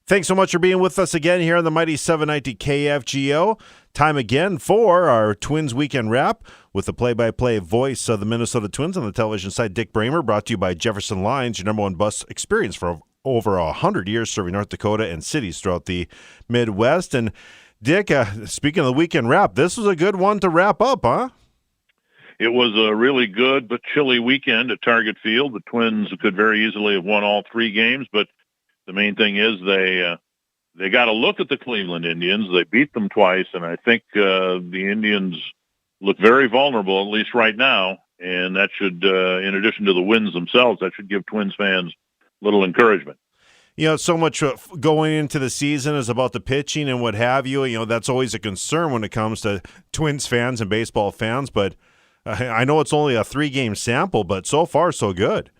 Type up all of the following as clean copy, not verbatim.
Thanks so much for being with us again here on the Mighty 790 KFGO. Time again for our Twins Weekend Wrap with the play-by-play voice of the Minnesota Twins on the television side, Dick Bremer, brought to you by Jefferson Lines, your number one bus experience for over 100 years, serving North Dakota and cities throughout the Midwest. And Dick, speaking of the Weekend Wrap, this was a good one to wrap up, huh? It was a really good but chilly weekend at Target Field. The Twins could very easily have won all three games, but the main thing is they got a look at the Cleveland Indians. They beat them twice, and I think the Indians look very vulnerable, at least right now, and that should, in addition to the wins themselves, that should give Twins fans little encouragement. You know, so much going into the season is about the pitching and what have you. You know, that's always a concern when it comes to Twins fans and baseball fans, but I know it's only a 3-game sample, but so far so good.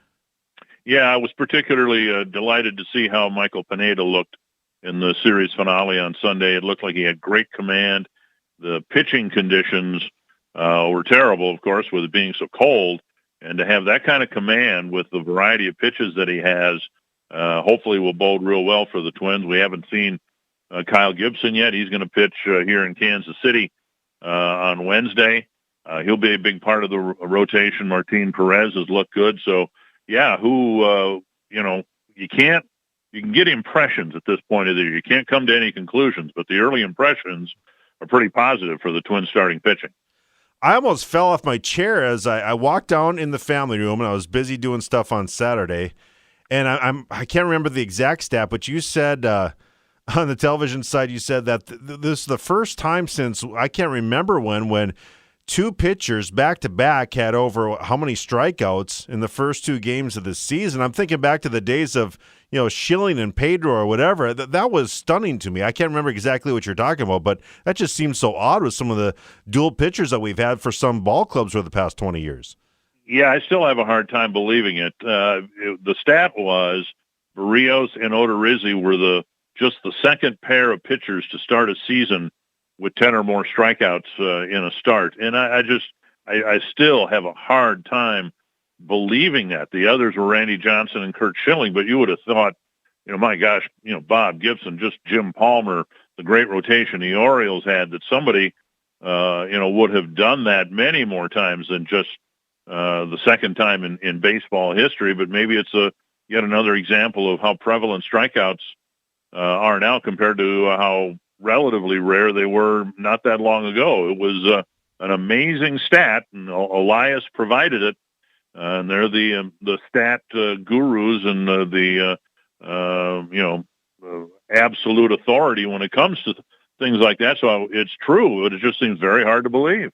Yeah, I was particularly delighted to see how Michael Pineda looked in the series finale on Sunday. It looked like he had great command. The pitching conditions were terrible, of course, with it being so cold. And to have that kind of command with the variety of pitches that he has, hopefully will bode real well for the Twins. We haven't seen Kyle Gibson yet. He's going to pitch here in Kansas City on Wednesday. He'll be a big part of the rotation. Martin Perez has looked good. So, yeah, you can get impressions at this point of the year. You can't come to any conclusions, but the early impressions are pretty positive for the Twins starting pitching. I almost fell off my chair as I walked down in the family room, and I was busy doing stuff on Saturday. And I can't remember the exact stat, but you said on the television side, you said that this is the first time since I can't remember when two pitchers back-to-back had over how many strikeouts in the first 2 games of the season. I'm thinking back to the days of, Schilling and Pedro or whatever. That was stunning to me. I can't remember exactly what you're talking about, but that just seems so odd with some of the dual pitchers that we've had for some ball clubs for the past 20 years. Yeah, I still have a hard time believing it. The stat was Barrios and Odorizzi were just the second pair of pitchers to start a season with 10 or more strikeouts in a start. And I still have a hard time believing that. The others were Randy Johnson and Kurt Schilling, but you would have thought, my gosh, Bob Gibson, just Jim Palmer, the great rotation the Orioles had, that somebody, would have done that many more times than just the second time in baseball history. But maybe it's yet another example of how prevalent strikeouts are now compared to how relatively rare they were not that long ago. It was an amazing stat, and Elias provided it. And they're the stat gurus and the absolute authority when it comes to things like that. So it's true. It just seems very hard to believe.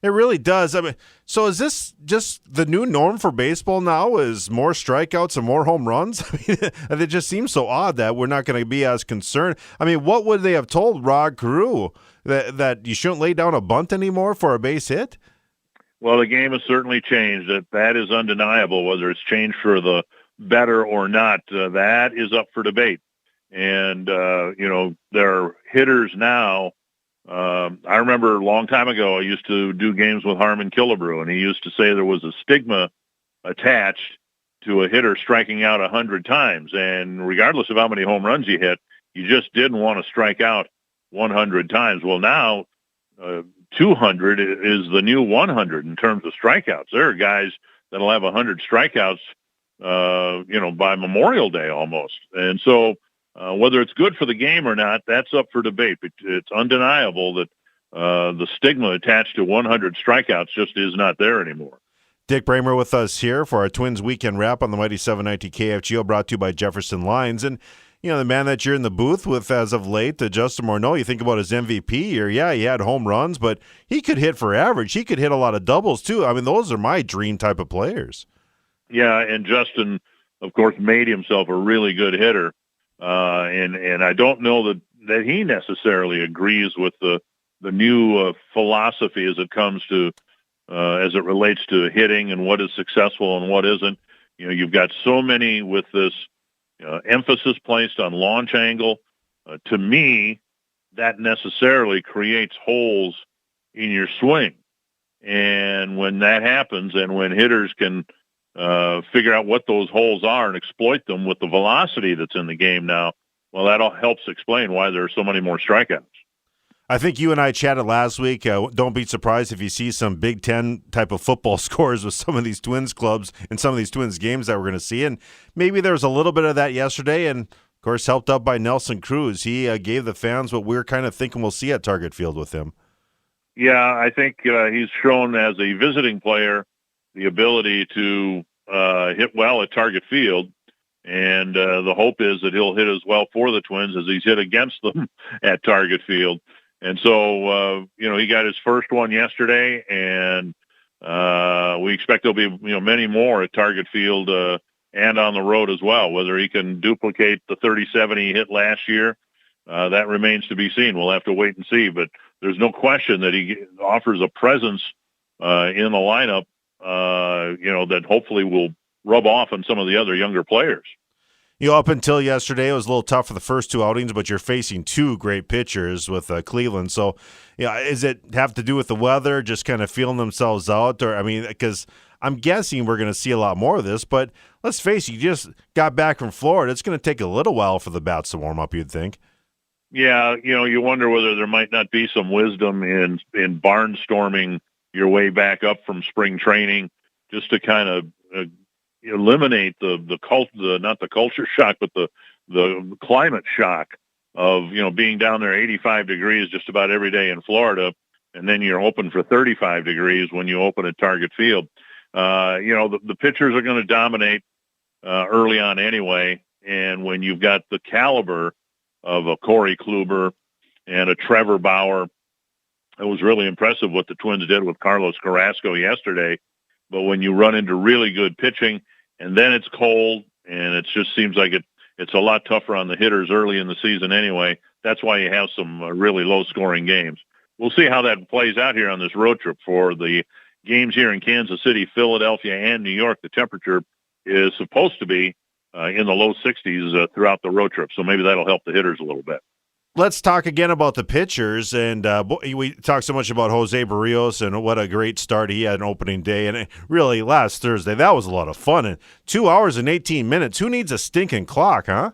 It really does. I mean, so is this just the new norm for baseball now, is more strikeouts and more home runs? I mean, it just seems so odd that we're not going to be as concerned. I mean, what would they have told Rod Carew, that you shouldn't lay down a bunt anymore for a base hit? Well, the game has certainly changed. That is undeniable. Whether it's changed for the better or not, that is up for debate. And, there are hitters now. I remember a long time ago, I used to do games with Harmon Killebrew, and he used to say there was a stigma attached to a hitter striking out 100 times. And regardless of how many home runs you hit, you just didn't want to strike out 100 times. Well, now 200 is the new 100 in terms of strikeouts. There are guys that'll have 100 strikeouts, by Memorial Day almost. And so, whether it's good for the game or not, that's up for debate. But it's undeniable that the stigma attached to 100 strikeouts just is not there anymore. Dick Bremer with us here for our Twins Weekend Wrap on the Mighty 790 KFGO, brought to you by Jefferson Lines. And, the man that you're in the booth with as of late, Justin Morneau, you think about his MVP year. Yeah, he had home runs, but he could hit for average. He could hit a lot of doubles, too. I mean, those are my dream type of players. Yeah, and Justin, of course, made himself a really good hitter. And I don't know that he necessarily agrees with the new philosophy as it relates to hitting and what is successful and what isn't. You've got so many with this emphasis placed on launch angle. To me, that necessarily creates holes in your swing. And when that happens, and when hitters can figure out what those holes are and exploit them with the velocity that's in the game now, well, that all helps explain why there are so many more strikeouts. I think you and I chatted last week. Don't be surprised if you see some Big Ten type of football scores with some of these Twins clubs and some of these Twins games that we're going to see. And maybe there was a little bit of that yesterday, and of course helped up by Nelson Cruz. He gave the fans what we're kind of thinking we'll see at Target Field with him. Yeah, I think he's shown as a visiting player the ability to hit well at Target Field. And the hope is that he'll hit as well for the Twins as he's hit against them at Target Field. And so, he got his first one yesterday, and we expect there'll be, many more at Target Field and on the road as well. Whether he can duplicate the 37 he hit last year, that remains to be seen. We'll have to wait and see. But there's no question that he offers a presence in the lineup, that hopefully will rub off on some of the other younger players. Up until yesterday, it was a little tough for the first two outings, but you're facing two great pitchers with Cleveland. So, is it have to do with the weather, just kind of feeling themselves out? Or, because I'm guessing we're going to see a lot more of this, but let's face it, you just got back from Florida. It's going to take a little while for the bats to warm up, you'd think. Yeah, you wonder whether there might not be some wisdom in barnstorming your way back up from spring training just to kind of eliminate the not the culture shock, but the climate shock of being down there 85 degrees just about every day in Florida, and then you're hoping for 35 degrees when you open at Target Field. The pitchers are going to dominate early on anyway, and when you've got the caliber of a Corey Kluber and a Trevor Bauer, it was really impressive what the Twins did with Carlos Carrasco yesterday. But when you run into really good pitching, and then it's cold, and it just seems like it's a lot tougher on the hitters early in the season anyway. That's why you have some really low-scoring games. We'll see how that plays out here on this road trip. For the games here in Kansas City, Philadelphia, and New York, the temperature is supposed to be in the low 60s throughout the road trip, so maybe that'll help the hitters a little bit. Let's talk again about the pitchers, and we talked so much about Jose Barrios and what a great start he had on opening day, and really last Thursday, that was a lot of fun. And 2 hours and 18 minutes, who needs a stinking clock, huh?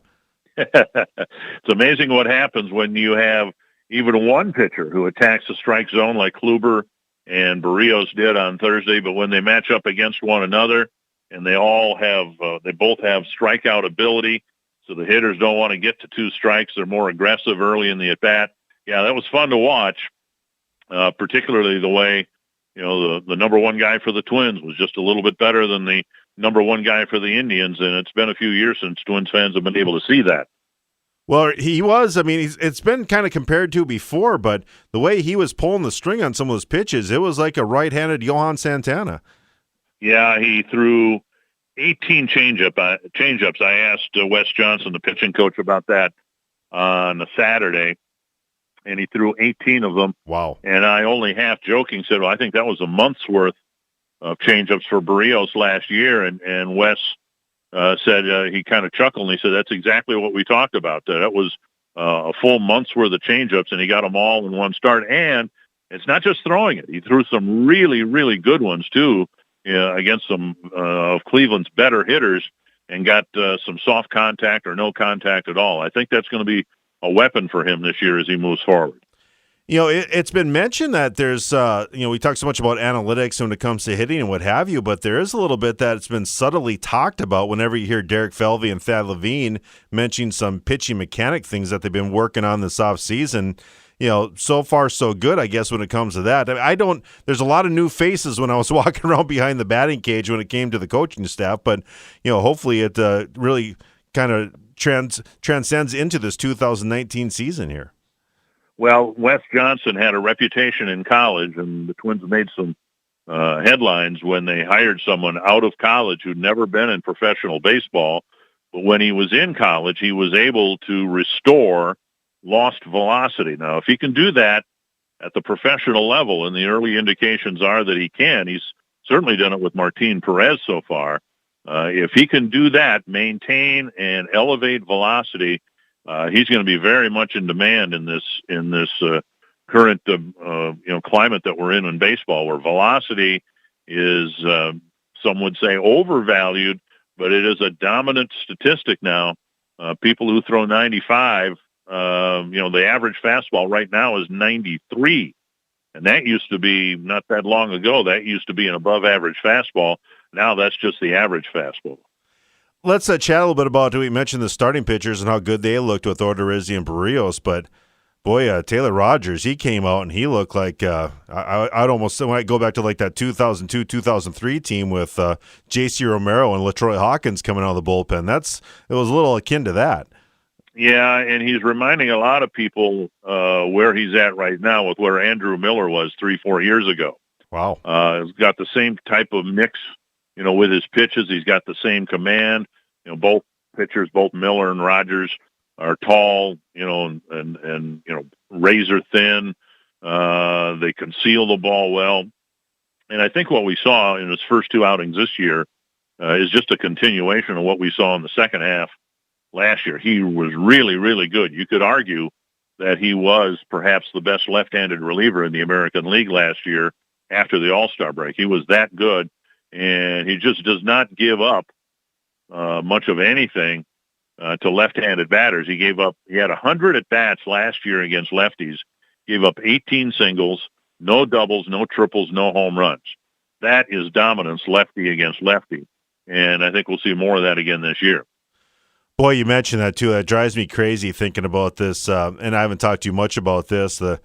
It's amazing what happens when you have even one pitcher who attacks the strike zone like Kluber and Barrios did on Thursday, but when they match up against one another, and they both have strikeout ability, so the hitters don't want to get to two strikes. They're more aggressive early in the at-bat. Yeah, that was fun to watch, particularly the way, the number one guy for the Twins was just a little bit better than the number one guy for the Indians, and it's been a few years since Twins fans have been able to see that. Well, he was. It's been kind of compared to before, but the way he was pulling the string on some of those pitches, it was like a right-handed Johan Santana. Yeah, he threw 18 changeups. I asked Wes Johnson, the pitching coach, about that on a Saturday, and he threw 18 of them. Wow. And I only half joking said, well, I think that was a month's worth of changeups for Barrios last year. And Wes said, he kind of chuckled, and he said, that's exactly what we talked about. That was a full month's worth of changeups, and he got them all in one start. And it's not just throwing it. He threw some really, really good ones, too, against some of Cleveland's better hitters, and got some soft contact or no contact at all. I think that's going to be a weapon for him this year as he moves forward. It's been mentioned that there's, we talk so much about analytics when it comes to hitting and what have you, but there is a little bit that it's been subtly talked about whenever you hear Derek Felvey and Thad Levine mention some pitching mechanic things that they've been working on this offseason. So far so good, I guess, when it comes to that. There's a lot of new faces when I was walking around behind the batting cage when it came to the coaching staff, but, hopefully it really kind of transcends into this 2019 season here. Well, Wes Johnson had a reputation in college, and the Twins made some headlines when they hired someone out of college who'd never been in professional baseball. But when he was in college, he was able to restore lost velocity. Now, if he can do that at the professional level, and the early indications are that he can, he's certainly done it with Martin Perez so far. If he can do that, maintain and elevate velocity, he's going to be very much in demand in this current climate that we're in baseball, where velocity is some would say overvalued, but it is a dominant statistic now People who throw 95, the average fastball right now is 93. And that used to be, not that long ago, that used to be an above-average fastball. Now that's just the average fastball. Let's chat a little bit about, we mentioned the starting pitchers and how good they looked with Odorizzi and Barrios, but boy, Taylor Rogers, he came out and he looked like I'd almost, when I go back to like that 2002-2003 team with J.C. Romero and LaTroy Hawkins coming out of the bullpen. It was a little akin to that. Yeah, and he's reminding a lot of people where he's at right now with where Andrew Miller was 3-4 years ago. Wow. He's got the same type of mix, with his pitches. He's got the same command. Both pitchers, both Miller and Rogers, are tall, and razor thin. They conceal the ball well. And I think what we saw in his first two outings this year is just a continuation of what we saw in the second half last year. He was really, really good. You could argue that he was perhaps the best left-handed reliever in the American League last year after the All-Star break. He was that good, and he just does not give up much of anything to left-handed batters. He had 100 at-bats last year against lefties, gave up 18 singles, no doubles, no triples, no home runs. That is dominance, lefty against lefty, and I think we'll see more of that again this year. Boy, you mentioned that too. That drives me crazy thinking about this, and I haven't talked to you much about this. The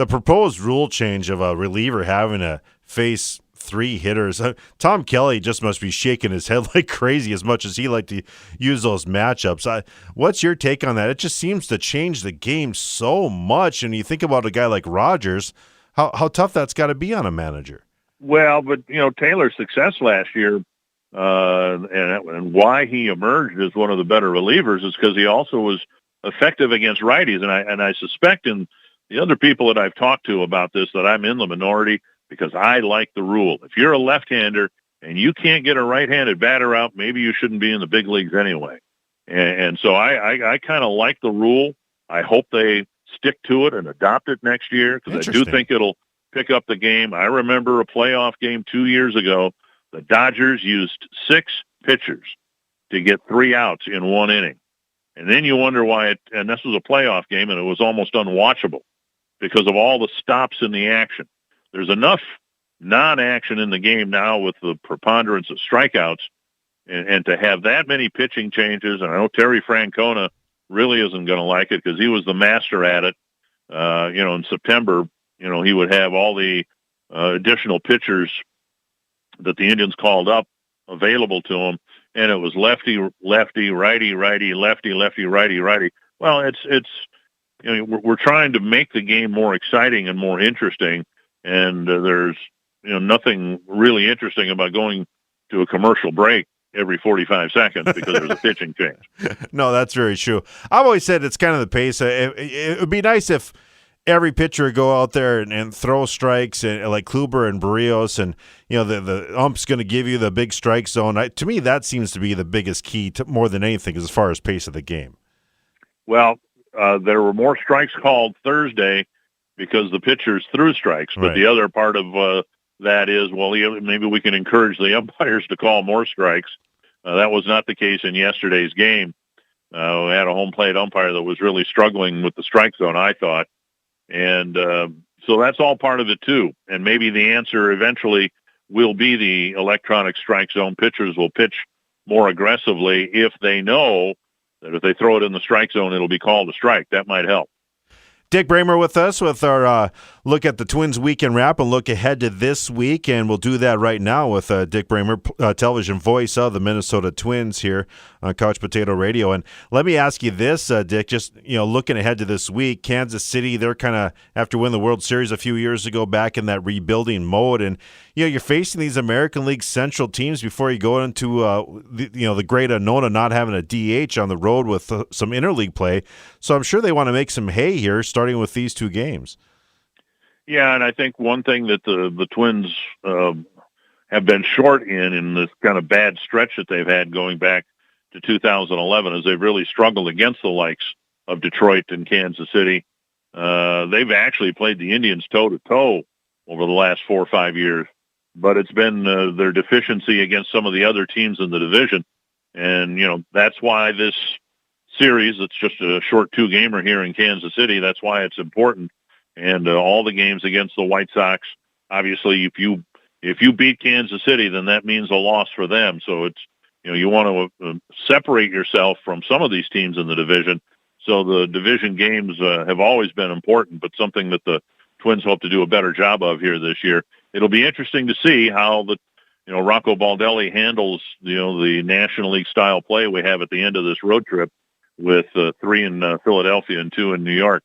proposed rule change of a reliever having to face three hitters. Tom Kelly just must be shaking his head like crazy as much as he liked to use those matchups. What's your take on that? It just seems to change the game so much, and you think about a guy like Rogers, how tough that's got to be on a manager. Well, but, Taylor's success last year, and why he emerged as one of the better relievers is because he also was effective against righties. And I suspect in the other people that I've talked to about this that I'm in the minority because I like the rule. If you're a left-hander and you can't get a right-handed batter out, maybe you shouldn't be in the big leagues anyway. And so I kind of like the rule. I hope they stick to it and adopt it next year because I do think it'll pick up the game. I remember a playoff game 2 years ago. The Dodgers used 6 pitchers to get 3 outs in 1 inning. And then you wonder why and this was a playoff game, and it was almost unwatchable because of all the stops in the action. There's enough non-action in the game now with the preponderance of strikeouts, and to have that many pitching changes, and I know Terry Francona really isn't going to like it because he was the master at it. In September, he would have all the additional pitchers that the Indians called up available to him, and it was lefty, lefty, righty, righty, lefty, lefty, righty, righty. Well, it's we're trying to make the game more exciting and more interesting, and there's nothing really interesting about going to a commercial break every 45 seconds because there's a pitching change. No, that's very true. I've always said it's kind of the pace. It would be nice if every pitcher would go out there and throw strikes, and like Kluber and Barrios, and the ump's going to give you the big strike zone. To me, that seems to be the biggest key to more than anything as far as pace of the game. Well, there were more strikes called Thursday because the pitchers threw strikes, but the other part of that is, maybe we can encourage the umpires to call more strikes. That was not the case in yesterday's game. We had a home plate umpire that was really struggling with the strike zone, I thought. And so that's all part of it, too. And maybe the answer eventually will be the electronic strike zone. Pitchers will pitch more aggressively if they know that if they throw it in the strike zone, it'll be called a strike. That might help. Dick Bremer with us with our look at the Twins weekend wrap and look ahead to this week, and we'll do that right now with Dick Bremer, television voice of the Minnesota Twins here on Couch Potato Radio. And let me ask you this, Dick, just looking ahead to this week, Kansas City, they're kind of, after winning the World Series a few years ago, back in that rebuilding mode, and you're facing these American League Central teams before you go into the great unknown of not having a DH on the road with some interleague play. So I'm sure they want to make some hay here, starting with these 2 games. Yeah, and I think one thing that the Twins have been short in this kind of bad stretch that they've had going back to 2011 is they've really struggled against the likes of Detroit and Kansas City. They've actually played the Indians toe-to-toe over the last 4 or 5 years, but it's been their deficiency against some of the other teams in the division. And, that's why this series. It's just a short 2-gamer here in Kansas City. That's why it's important. And all the games against the White Sox, obviously, if you beat Kansas City, then that means a loss for them. So it's, you want to separate yourself from some of these teams in the division. So the division games have always been important, but something that the Twins hope to do a better job of here this year. It'll be interesting to see how Rocco Baldelli handles, the National League style play we have at the end of this road trip with 3 in Philadelphia and 2 in New York.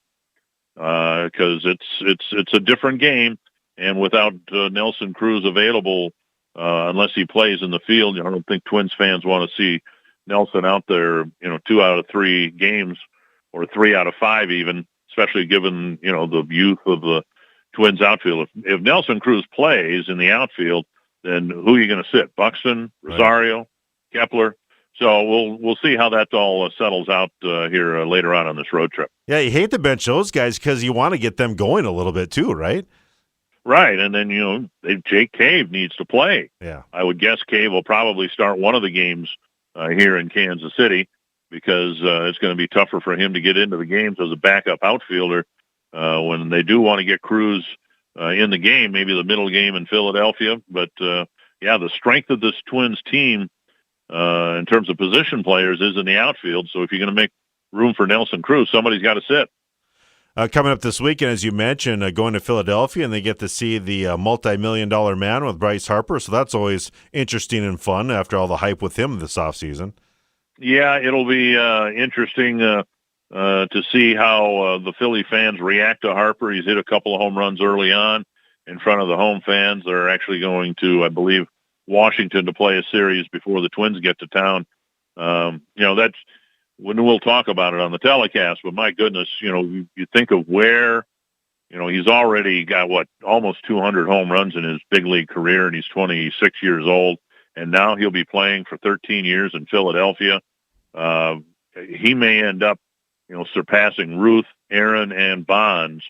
Because it's a different game, and without Nelson Cruz available, unless he plays in the field, I don't think Twins fans want to see Nelson out there, 2 out of 3 games, or 3 out of 5 even, especially given the youth of the Twins outfield. If Nelson Cruz plays in the outfield, then who are you going to sit? Buxton, Rosario, right, Kepler. So we'll see how that all settles out here later on this road trip. Yeah, you hate to bench those guys because you want to get them going a little bit too, right? Right, and then Jake Cave needs to play. Yeah, I would guess Cave will probably start one of the games here in Kansas City because it's going to be tougher for him to get into the games as a backup outfielder when they do want to get Cruz in the game, maybe the middle game in Philadelphia. But the strength of this Twins team in terms of position players is in the outfield. So if you're going to make room for Nelson Cruz, somebody's got to sit. Coming up this weekend, as you mentioned, going to Philadelphia, and they get to see the multi-million-dollar man with Bryce Harper. So that's always interesting and fun after all the hype with him this offseason. Yeah, it'll be interesting to see how the Philly fans react to Harper. He's hit a couple of home runs early on in front of the home fans. They're actually going to, I believe, Washington to play a series before the Twins get to town. That's when we'll talk about it on the telecast, but my goodness, you think of where, he's already got almost 200 home runs in his big league career, and he's 26 years old, and now he'll be playing for 13 years in Philadelphia. He may end up, surpassing Ruth, Aaron, and Bonds,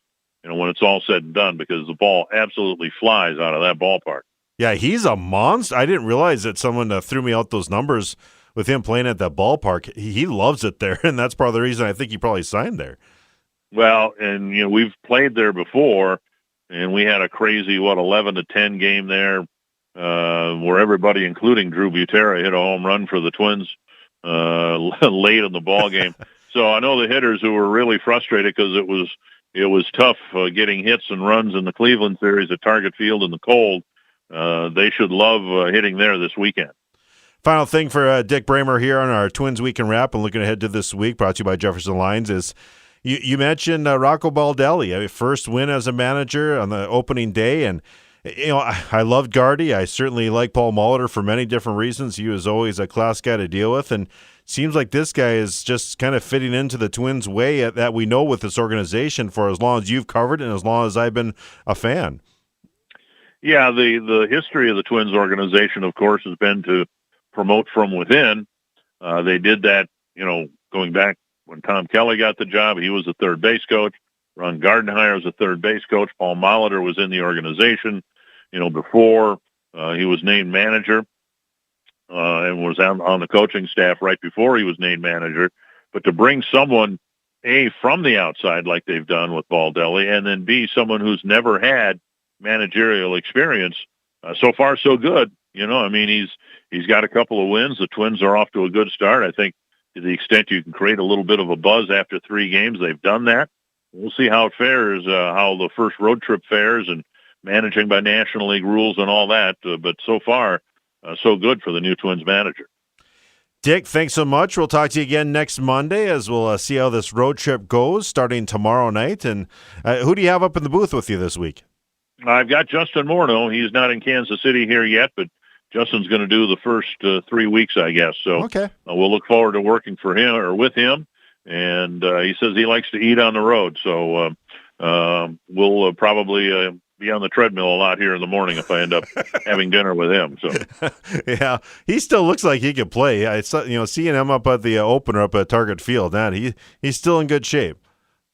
when it's all said and done, because the ball absolutely flies out of that ballpark. Yeah, he's a monster. I didn't realize that someone threw me out those numbers with him playing at that ballpark. He loves it there, and that's part of the reason I think he probably signed there. Well, and we've played there before, and we had a crazy 11-10 game there, where everybody, including Drew Butera, hit a home run for the Twins late in the ball game. So I know the hitters who were really frustrated because it was tough getting hits and runs in the Cleveland series at Target Field in the cold. They should love hitting there this weekend. Final thing for Dick Bremer here on our Twins Weekend Wrap and looking ahead to this week, brought to you by Jefferson Lines, is you mentioned Rocco Baldelli, first win as a manager on the opening day. And, I loved Gardy. I certainly like Paul Molitor for many different reasons. He was always a class guy to deal with. And seems like this guy is just kind of fitting into the Twins way that we know with this organization for as long as you've covered and as long as I've been a fan. Yeah, the history of the Twins organization, of course, has been to promote from within. They did that, going back when Tom Kelly got the job. He was the third base coach. Ron Gardenhire was the third base coach. Paul Molitor was in the organization, before he was named manager, and was on the coaching staff right before he was named manager. But to bring someone, A, from the outside like they've done with Baldelli, and then B, someone who's never had managerial experience, so far so good. He's got a couple of wins. The Twins are off to a good start. I think to the extent you can create a little bit of a buzz after 3 games, they've done that. We'll see how it fares, how the first road trip fares, and managing by National League rules and all that. But so far, so good for the new Twins manager. Dick, thanks so much. We'll talk to you again next Monday as we'll see how this road trip goes starting tomorrow night. And who do you have up in the booth with you this week? I've got Justin Morneau. He's not in Kansas City here yet, but Justin's going to do the first 3 weeks, I guess. So okay. We'll look forward to working for him or with him. And he says he likes to eat on the road. So we'll probably be on the treadmill a lot here in the morning if I end up having dinner with him. So yeah, he still looks like he could play. I saw, seeing him up at the opener up at Target Field, man, he's still in good shape.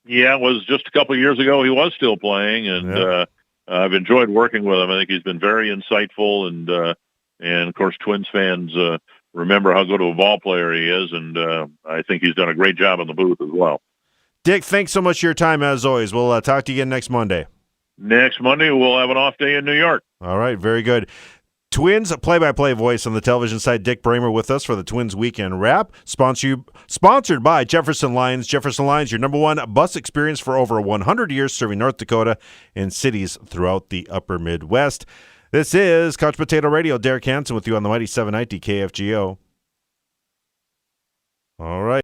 Yeah, it was just a couple of years ago he was still playing, and I've enjoyed working with him. I think he's been very insightful, and of course Twins fans remember how good of a ball player he is, and I think he's done a great job in the booth as well. Dick, thanks so much for your time, as always. We'll talk to you again next Monday. Next Monday, we'll have an off day in New York. All right, very good. Twins play-by-play voice on the television side, Dick Bremer, with us for the Twins Weekend Wrap, sponsored by Jefferson Lines. Jefferson Lines, your number one bus experience for over 100 years, serving North Dakota and cities throughout the upper Midwest. This is Couch Potato Radio. Derek Hanson with you on the Mighty 790 KFGO. All right.